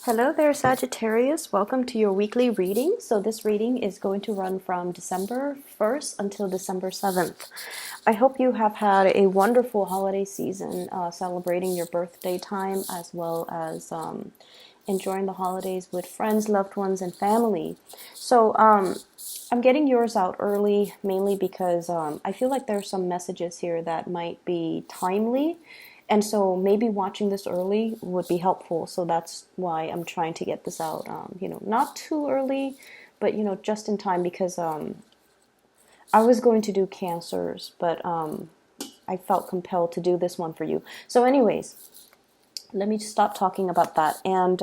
Hello there, Sagittarius. Welcome to your weekly reading. So, this reading is going to run from December 1st until December 7th. I hope you have had a wonderful holiday season celebrating your birthday time as well as enjoying the holidays with friends, loved ones, and family. So, I'm getting yours out early mainly because I feel like there's some messages here that might be timely. And so maybe watching this early would be helpful. So that's why I'm trying to get this out, not too early, but, just in time because I was going to do cancers, but I felt compelled to do this one for you. So anyways, let me just stop talking about that. And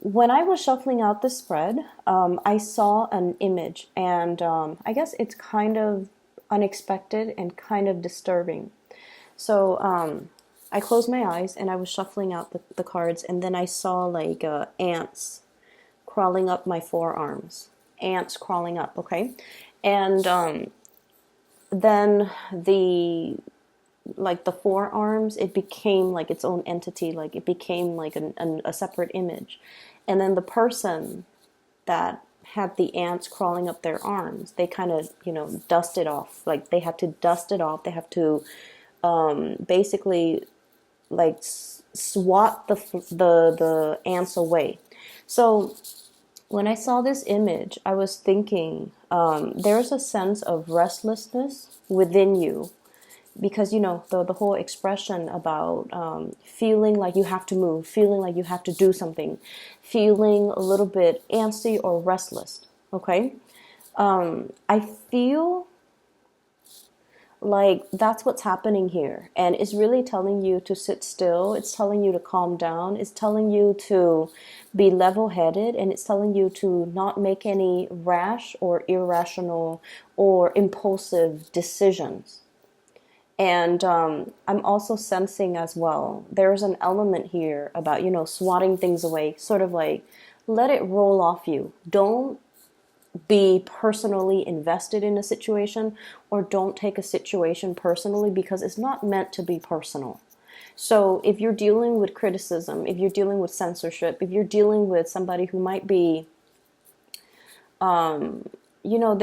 when I was shuffling out the spread, I saw an image, and I guess it's kind of unexpected and kind of disturbing. So I closed my eyes and I was shuffling out the cards, and then I saw like ants crawling up my forearms. Ants crawling up, okay? And then the forearms, it became like its own entity, like it became like a separate image. And then the person that had the ants crawling up their arms, they kind of, dust it off. Like they have to dust it off. They have to basically like swat the ants away. So when I saw this image, I was thinking there's a sense of restlessness within you because the whole expression about feeling like you have to move, feeling like you have to do something, feeling a little bit antsy or restless. Okay, I feel like that's what's happening here, and it's really telling you to sit still. It's telling you to calm down. It's telling you to be level-headed, and it's telling you to not make any rash or irrational or impulsive decisions. And I'm also sensing as well, there's an element here about, swatting things away, sort of like let it roll off you. Don't be personally invested in a situation, or don't take a situation personally, because it's not meant to be personal. So if you're dealing with criticism, if you're dealing with censorship, if you're dealing with somebody who might be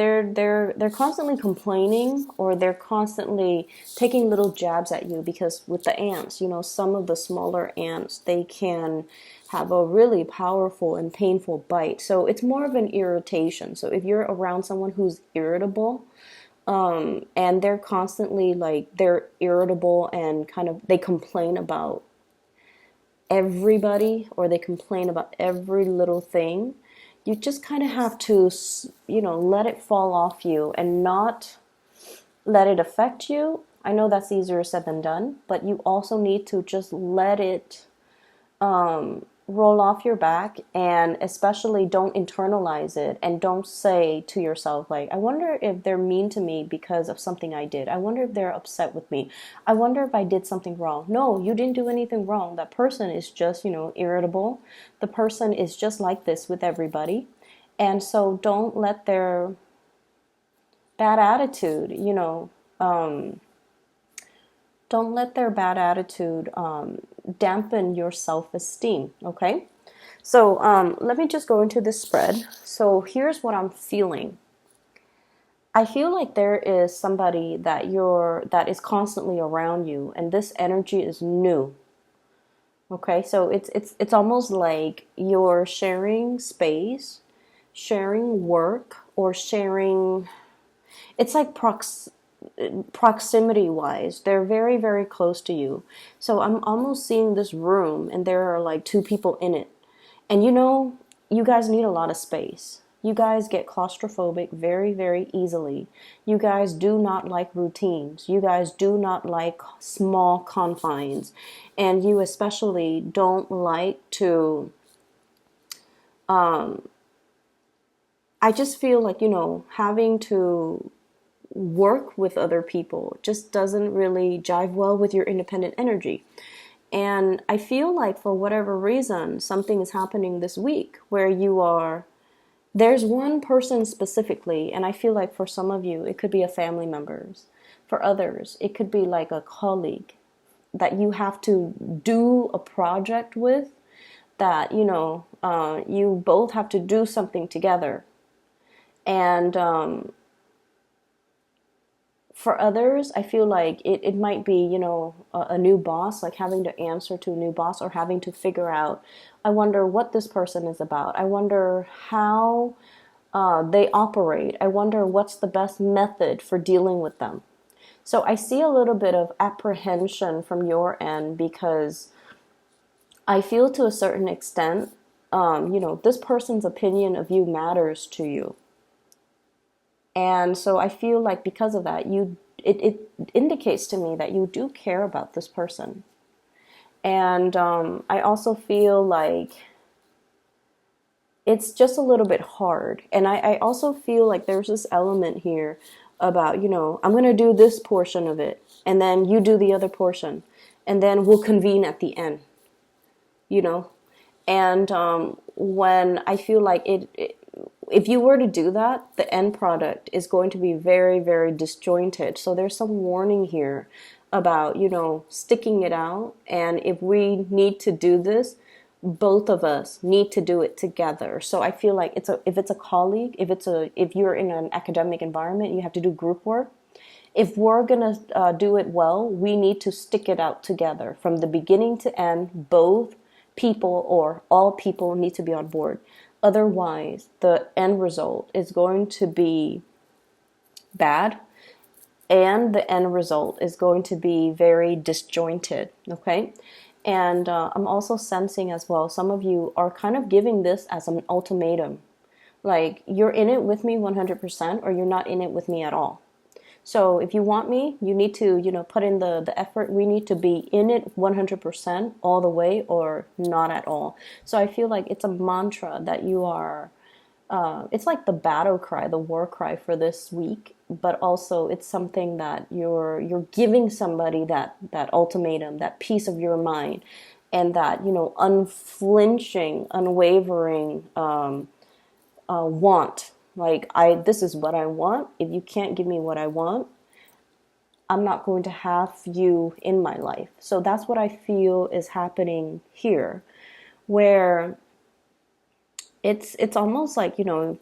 they're constantly complaining, or they're constantly taking little jabs at you, because with the ants, some of the smaller ants, they can have a really powerful and painful bite. So it's more of an irritation. So if you're around someone who's irritable, and they're constantly like, they're irritable and kind of, they complain about everybody, or they complain about every little thing, you just kind of have to, let it fall off you and not let it affect you. I know that's easier said than done, but you also need to just let it roll off your back, and especially don't internalize it, and don't say to yourself like, I wonder if they're mean to me because of something I did. I wonder if they're upset with me. I wonder if I did something wrong. No, you didn't do anything wrong. That person is just, irritable. The person is just like this with everybody. And so don't let their bad attitude, don't let their bad attitude dampen your self-esteem, okay? So let me just go into this spread. So here's what I'm feeling. I feel like there is somebody that is constantly around you, and this energy is new. Okay, so it's almost like you're sharing space, sharing work, or sharing. It's like proximity wise, they're very, very close to you. So I'm almost seeing this room, and there are like two people in it, and you guys need a lot of space. You guys get claustrophobic very, very easily. You guys do not like routines. You guys do not like small confines, and you especially don't like to I just feel like, having to work with other people just doesn't really jive well with your independent energy. And I feel like for whatever reason, something is happening this week where there's one person specifically, and I feel like for some of you, it could be a family member's. For others, it could be like a colleague that you have to do a project with, that, you both have to do something together. And for others, I feel like it might be, a new boss, like having to answer to a new boss or having to figure out, I wonder what this person is about. I wonder how they operate. I wonder what's the best method for dealing with them. So I see a little bit of apprehension from your end because I feel to a certain extent, this person's opinion of you matters to you. And so I feel like because of that, it indicates to me that you do care about this person. And I also feel like it's just a little bit hard. And I also feel like there's this element here about, I'm going to do this portion of it, and then you do the other portion, and then we'll convene at the end, you know? And when I feel like if you were to do that, the end product is going to be very, very disjointed. So there's some warning here about, sticking it out. And if we need to do this, both of us need to do it together. So I feel like if it's a colleague, if you're in an academic environment, you have to do group work. If we're gonna do it well, we need to stick it out together from the beginning to end. Both people or all people need to be on board. Otherwise, the end result is going to be bad, and the end result is going to be very disjointed, okay? And I'm also sensing as well, some of you are kind of giving this as an ultimatum. Like, you're in it with me 100% or you're not in it with me at all. So if you want me, you need to, put in the effort. We need to be in it 100% all the way or not at all. So I feel like it's a mantra that you are, it's like the battle cry, the war cry for this week, but also it's something that you're giving somebody that ultimatum, that piece of your mind, and that, unflinching, unwavering want. Like, this is what I want. If you can't give me what I want, I'm not going to have you in my life. So that's what I feel is happening here, where it's almost like,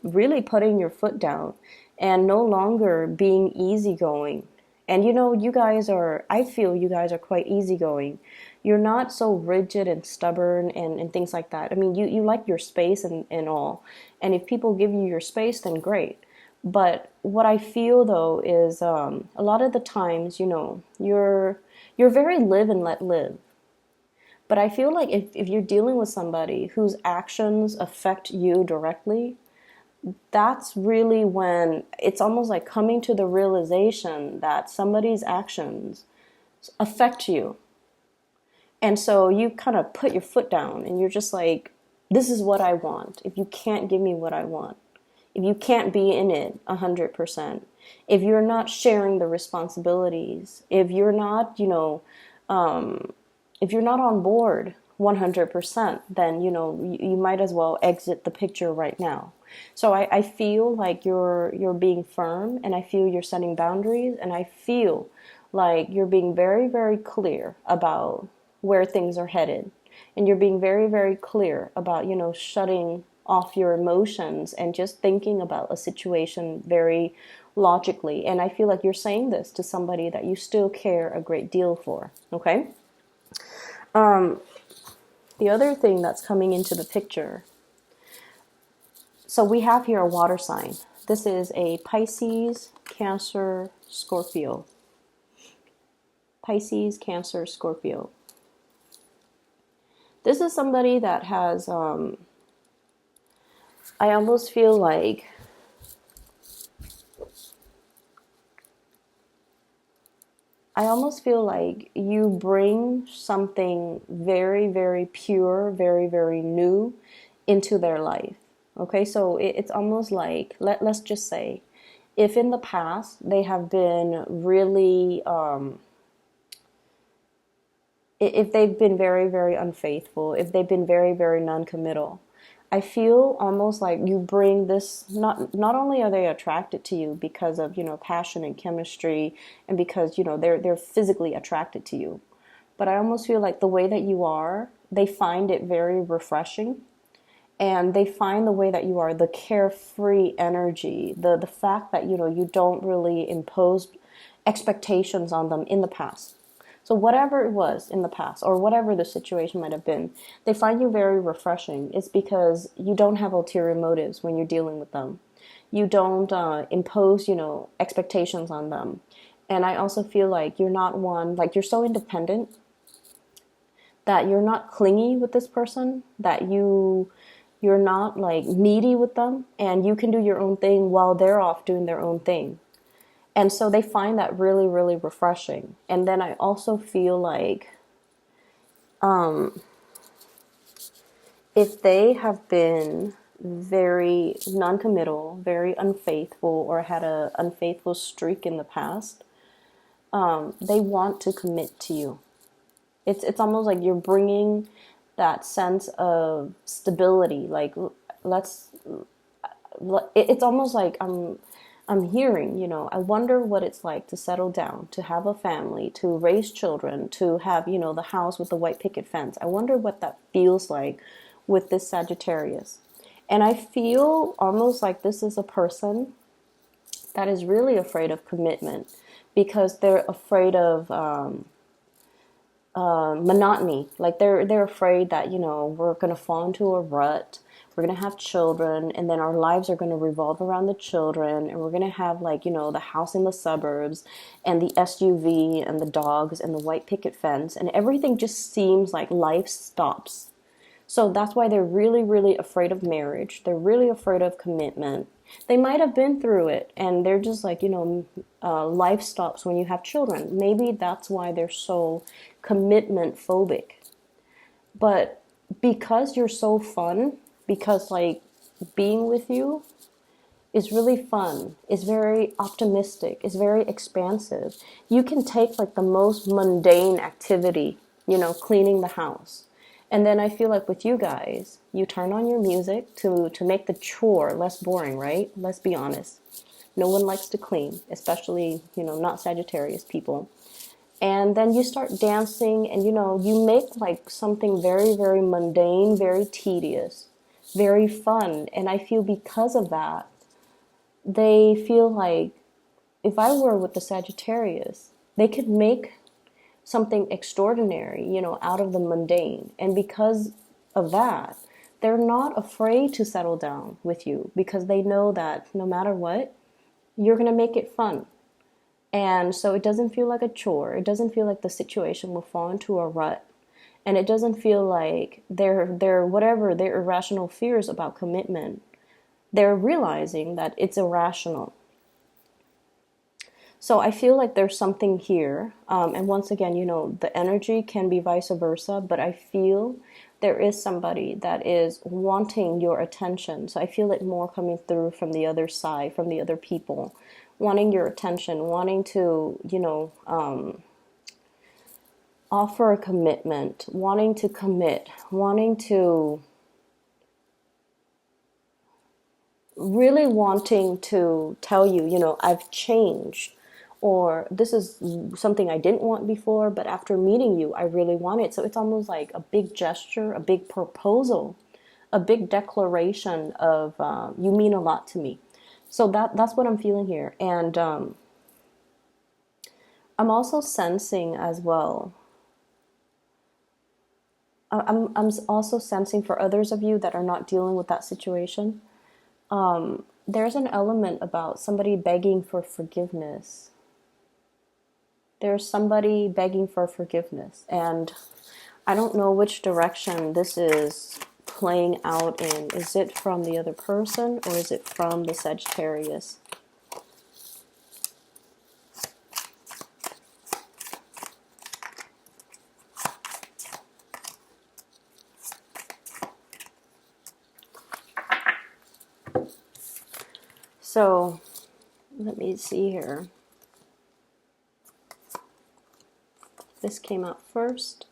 really putting your foot down and no longer being easygoing. And I feel you guys are quite easygoing. You're not so rigid and stubborn and things like that. I mean, you like your space and all. And if people give you your space, then great. But what I feel though is a lot of the times, you're very live and let live. But I feel like if you're dealing with somebody whose actions affect you directly, that's really when it's almost like coming to the realization that somebody's actions affect you. And so you kind of put your foot down and you're just like, this is what I want. If you can't give me what I want, if you can't be in it 100%, if you're not sharing the responsibilities, if you're not, if you're not on board 100%, then, you might as well exit the picture right now. So I feel like you're being firm, and I feel you're setting boundaries, and I feel like you're being very, very clear about where things are headed. And you're being very, very clear about, shutting off your emotions and just thinking about a situation very logically. And I feel like you're saying this to somebody that you still care a great deal for, okay? The other thing that's coming into the picture, so we have here a water sign. This is a Pisces, Cancer, Scorpio. Pisces, Cancer, Scorpio. This is somebody that has, I almost feel like you bring something very, very pure, very, very new into their life. Okay, so it's almost like, let's just say, if in the past they have been really, if they've been very, very unfaithful, if they've been very, very non-committal, I feel almost like you bring this, not only are they attracted to you because of, passion and chemistry, and because, they're physically attracted to you, but I almost feel like the way that you are they find it very refreshing, and they find the way that you are, the carefree energy, the fact that you don't really impose expectations on them in the past. So whatever it was in the past, or whatever the situation might have been, they find you very refreshing. It's because you don't have ulterior motives when you're dealing with them. You don't impose expectations on them. And I also feel like you're not one, like you're so independent that you're not clingy with this person, that you're not like needy with them, and you can do your own thing while they're off doing their own thing. And so they find that really, really refreshing. And then I also feel like if they have been very non-committal, very unfaithful, or had a unfaithful streak in the past, they want to commit to you. It's almost like you're bringing that sense of stability. Like it's almost like I'm hearing, I wonder what it's like to settle down, to have a family, to raise children, to have, the house with the white picket fence. I wonder what that feels like with this Sagittarius. And I feel almost like this is a person that is really afraid of commitment, because they're afraid of monotony. Like they're afraid that we're gonna fall into a rut. We're gonna have children, and then our lives are gonna revolve around the children, and we're gonna have the house in the suburbs, and the SUV, and the dogs, and the white picket fence, and everything just seems like life stops. So that's why they're really, really afraid of marriage. They're really afraid of commitment. They might have been through it, and they're just like, life stops when you have children. Maybe that's why they're so commitment phobic. But because you're so fun, because like being with you is really fun, is very optimistic, is very expansive. You can take like the most mundane activity, cleaning the house. And then I feel like with you guys, you turn on your music to make the chore less boring, right? Let's be honest. No one likes to clean, especially, not Sagittarius people. And then you start dancing, and, you make like something very, very mundane, very tedious, very fun. And I feel because of that, they feel like if I were with the Sagittarius, they could make something extraordinary, out of the mundane. And because of that, they're not afraid to settle down with you, because they know that no matter what, you're going to make it fun. And so it doesn't feel like a chore. It doesn't feel like the situation will fall into a rut. And it doesn't feel like their whatever their irrational fears about commitment, they're realizing that it's irrational. So I feel like there's something here. And once again, the energy can be vice versa, but I feel there is somebody that is wanting your attention. So I feel it more coming through from the other side, from the other people, wanting your attention, wanting to, offer a commitment, wanting to commit, wanting to really wanting to tell you, I've changed, or this is something I didn't want before, but after meeting you, I really want it. So it's almost like a big gesture, a big proposal, a big declaration of you mean a lot to me. So that's what I'm feeling here. And I'm also sensing as well, I'm also sensing for others of you that are not dealing with that situation, there's an element about somebody begging for forgiveness. There's somebody begging for forgiveness. And I don't know which direction this is playing out in. Is it from the other person, or is it from the Sagittarius? So let me see here. This came out first.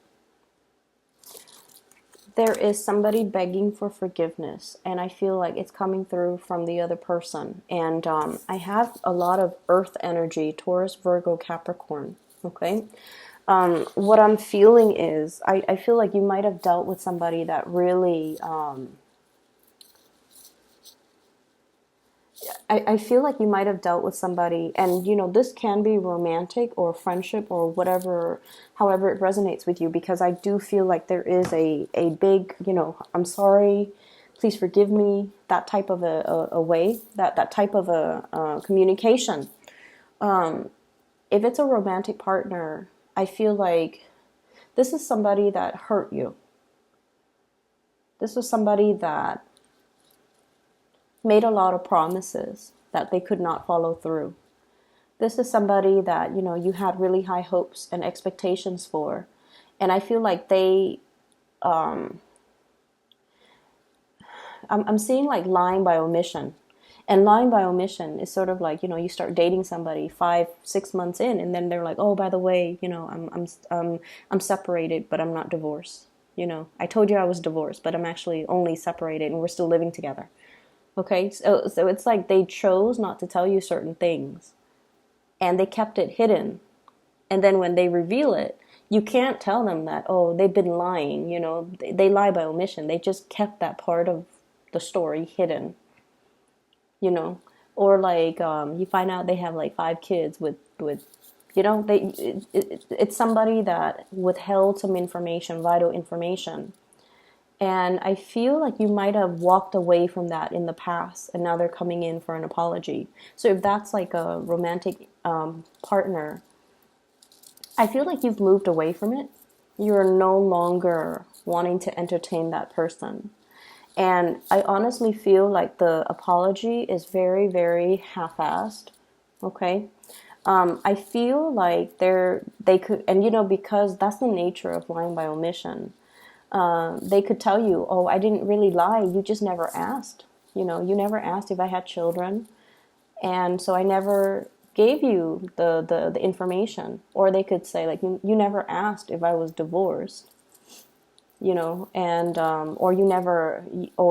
There is somebody begging for forgiveness, and I feel like it's coming through from the other person. And I have a lot of earth energy, Taurus, Virgo, Capricorn, okay? What I'm feeling is I feel like you might have dealt with somebody that really, I feel like you might have dealt with somebody, and this can be romantic or friendship or whatever, however it resonates with you, because I do feel like there is a big, I'm sorry, please forgive me, that type of a way, that type of a communication. If it's a romantic partner, I feel like this is somebody that hurt you. This was somebody that made a lot of promises that they could not follow through. This is somebody that, you had really high hopes and expectations for. And I feel like I'm seeing like lying by omission. And lying by omission is sort of like, you start dating somebody 5, 6 months in, and then they're like, oh, by the way, I'm separated, but I'm not divorced. I told you I was divorced, but I'm actually only separated and we're still living together. Okay, so it's like they chose not to tell you certain things and they kept it hidden. And then when they reveal it, you can't tell them that, oh, they've been lying. They lie by omission. They just kept that part of the story hidden, you know. Or like you find out they have like 5 kids with it's somebody that withheld some information, vital information. And I feel like you might have walked away from that in the past, and now they're coming in for an apology. So if that's like a romantic partner, I feel like you've moved away from it. You're no longer wanting to entertain that person. And I honestly feel like the apology is very, very half-assed. Okay. I feel like they could, and because that's the nature of lying by omission. They could tell you, oh, I didn't really lie. You just never asked. You never asked if I had children. And so I never gave you the information. Or they could say, like, you never asked if I was divorced, and, or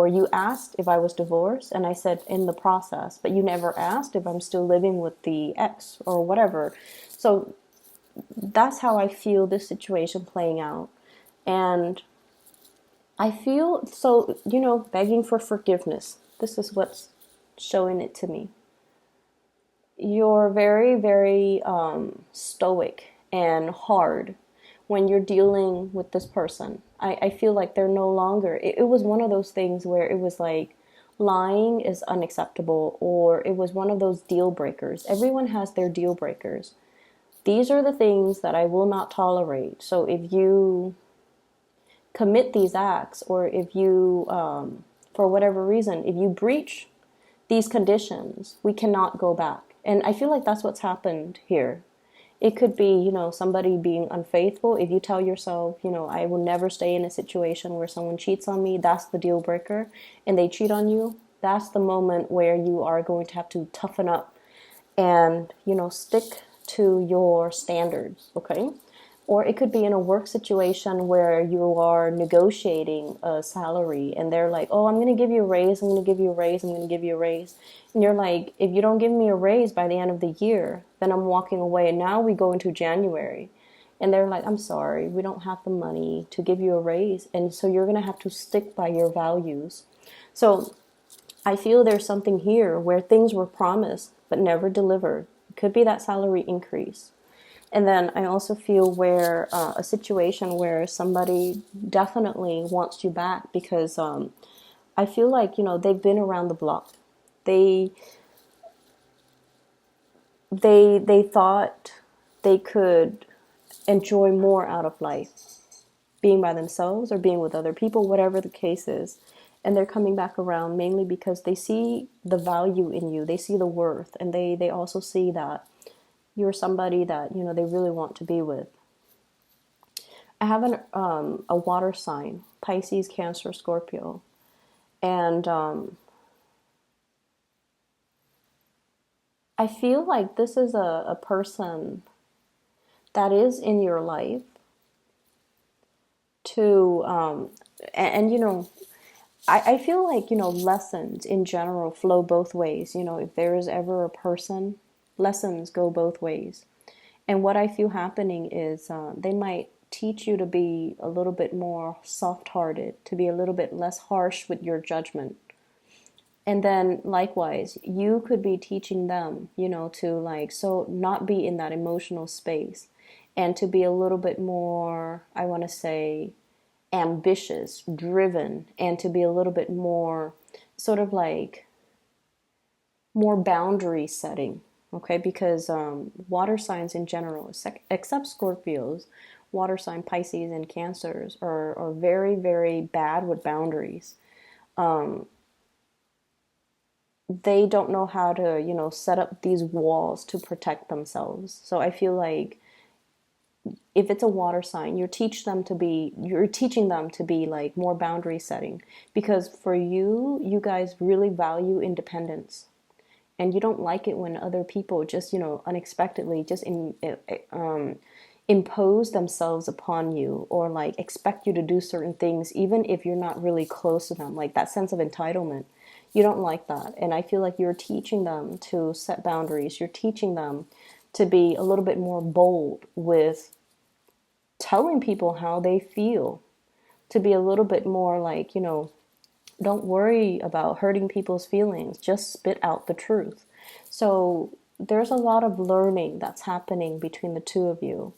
you asked if I was divorced. And I said in the process, but you never asked if I'm still living with the ex or whatever. So that's how I feel this situation playing out. And I feel so, begging for forgiveness. This is what's showing it to me. You're very, very stoic and hard when you're dealing with this person. I feel like they're no longer, it was one of those things where it was like lying is unacceptable, or it was one of those deal breakers. Everyone has their deal breakers. These are the things that I will not tolerate. So if you commit these acts, or if you, for whatever reason, if you breach these conditions, we cannot go back. And I feel like that's what's happened here. It could be, somebody being unfaithful. If you tell yourself, I will never stay in a situation where someone cheats on me, that's the deal breaker, and they cheat on you, that's the moment where you are going to have to toughen up and, stick to your standards, okay? Or it could be in a work situation where you are negotiating a salary and they're like, oh, I'm going to give you a raise, I'm going to give you a raise, I'm going to give you a raise. And you're like, if you don't give me a raise by the end of the year, then I'm walking away. And now we go into January. And they're like, I'm sorry, we don't have the money to give you a raise. And so you're going to have to stick by your values. So I feel there's something here where things were promised but never delivered. It could be that salary increase. And then I also feel where a situation where somebody definitely wants you back because I feel like, they've been around the block. They thought they could enjoy more out of life, being by themselves or being with other people, whatever the case is. And they're coming back around mainly because they see the value in you. They see the worth, and they also see that you're somebody that, they really want to be with. I have a water sign, Pisces, Cancer, Scorpio. And I feel like this is a person that is in your life to, I feel like, lessons in general flow both ways. If there is ever a person, lessons go both ways. And what I feel happening is they might teach you to be a little bit more soft-hearted, to be a little bit less harsh with your judgment. And then likewise, you could be teaching them, to like, so not be in that emotional space and to be a little bit more, I want to say, ambitious, driven, and to be a little bit more sort of like more boundary setting. Okay, because water signs in general, except Scorpios, water sign Pisces and Cancers are very, very bad with boundaries. They don't know how to, set up these walls to protect themselves. So I feel like if it's a water sign, you're teaching them to be like more boundary setting, because for you guys really value independence, and you don't like it when other people just, unexpectedly just impose themselves upon you, or like expect you to do certain things even if you're not really close to them, like that sense of entitlement. You don't like that. And I feel like you're teaching them to set boundaries. You're teaching them to be a little bit more bold with telling people how they feel, to be a little bit more like, don't worry about hurting people's feelings, just spit out the truth. So there's a lot of learning that's happening between the two of you.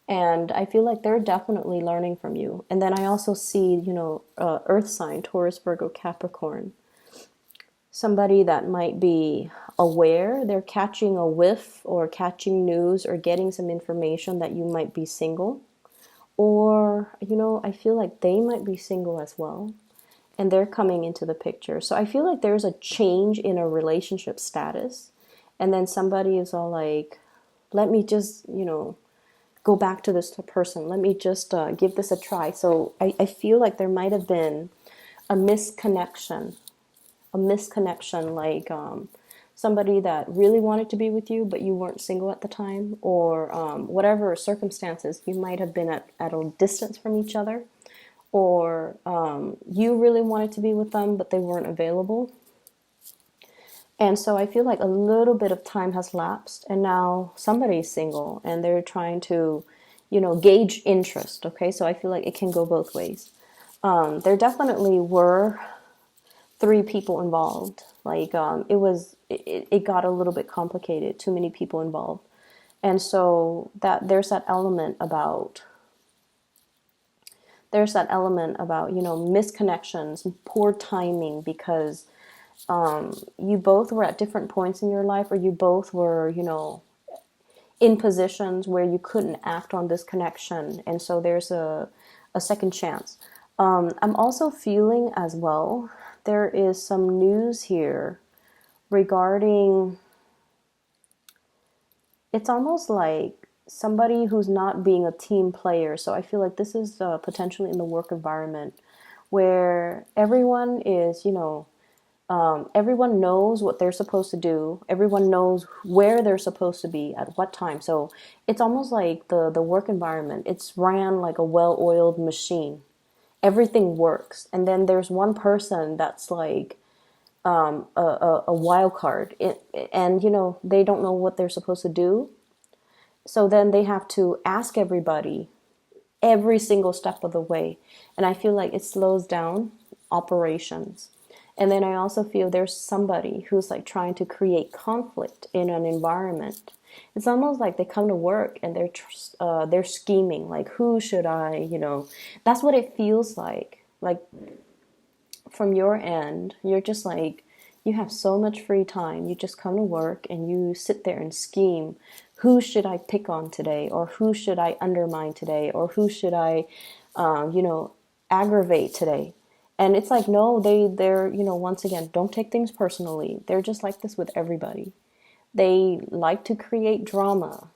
And I feel like they're definitely learning from you. And then I also see, earth sign, Taurus, Virgo, Capricorn. Somebody that might be aware, they're catching a whiff or catching news or getting some information that you might be single. Or, I feel like they might be single as well, and they're coming into the picture. So I feel like there's a change in a relationship status. And then somebody is all like, let me just, go back to this person. Let me just give this a try. So I feel like there might have been a misconnection, like somebody that really wanted to be with you, but you weren't single at the time, or whatever circumstances, you might have been at a distance from each other, or you really wanted to be with them, but they weren't available. And so I feel like a little bit of time has lapsed, and now somebody's single and they're trying to, gauge interest. Okay, so I feel like it can go both ways. There definitely were three people involved. Like it got a little bit complicated, too many people involved. And so there's that element about misconnections, poor timing, because you both were at different points in your life, or you both were, in positions where you couldn't act on this connection. And so there's a second chance. I'm also feeling as well, there is some news here regarding, it's almost like somebody who's not being a team player. So I feel like this is potentially in the work environment where everyone is, everyone knows what they're supposed to do. Everyone knows where they're supposed to be at what time. So it's almost like the work environment. It's ran like a well-oiled machine. Everything works. And then there's one person that's like a wild card. And, they don't know what they're supposed to do. So then they have to ask everybody every single step of the way. And I feel like it slows down operations. And then I also feel there's somebody who's like trying to create conflict in an environment. It's almost like they come to work and they're scheming, like, who should I, that's what it feels like. Like from your end, you're just like, you have so much free time. You just come to work and you sit there and scheme. Who should I pick on today? Or who should I undermine today? Or who should I, aggravate today? And it's like, no, they're, once again, don't take things personally. They're just like this with everybody. They like to create drama.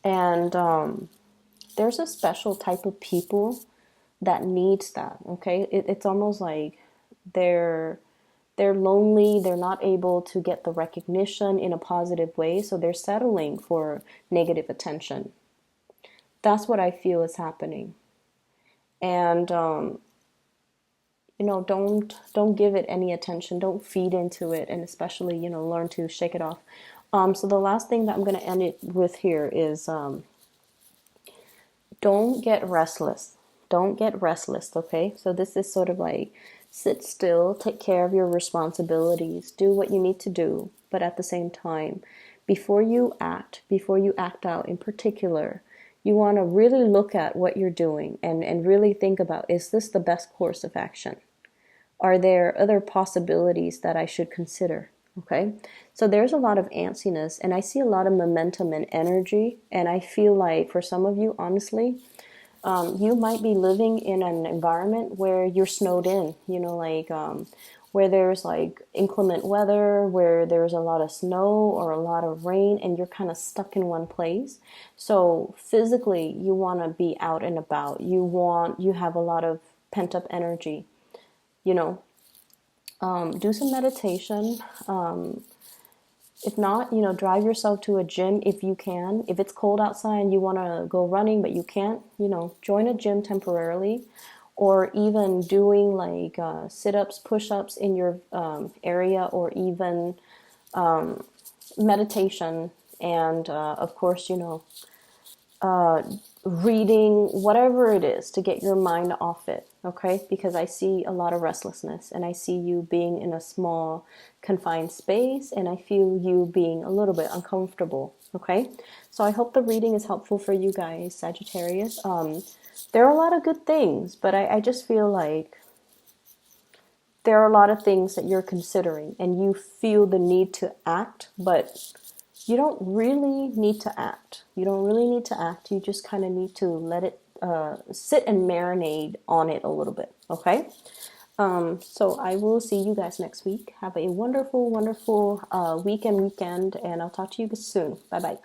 And there's a special type of people that needs that, okay? It's almost like they're lonely, they're not able to get the recognition in a positive way, so they're settling for negative attention. That's what I feel is happening. And don't give it any attention. Don't feed into it, and especially, learn to shake it off. So the last thing that I'm going to end it with here is don't get restless. Don't get restless, okay? So this is sort of like sit still, take care of your responsibilities, do what you need to do, but at the same time, before you act out in particular, you want to really look at what you're doing and really think about, is this the best course of action? Are there other possibilities that I should consider? Okay, so there's a lot of antsiness, and I see a lot of momentum and energy, and I feel like for some of you, honestly, you might be living in an environment where you're snowed in, you know, like where there's like inclement weather, where there's a lot of snow or a lot of rain, and you're kind of stuck in one place. So physically, you want to be out and about. You have a lot of pent up energy, you know. Do some meditation. If not, drive yourself to a gym if you can. If it's cold outside and you want to go running but you can't, join a gym temporarily, or even doing like sit-ups, push-ups in your area, or even meditation, and of course, reading, whatever it is to get your mind off it, okay? Because I see a lot of restlessness, and I see you being in a small, confined space, and I feel you being a little bit uncomfortable, okay? So I hope the reading is helpful for you guys, Sagittarius. There are a lot of good things, but I just feel like there are a lot of things that you're considering, and you feel the need to act, but you don't really need to act. You don't really need to act. You just kind of need to let it sit and marinate on it a little bit, okay? So I will see you guys next week. Have a wonderful, wonderful weekend, and I'll talk to you soon. Bye-bye.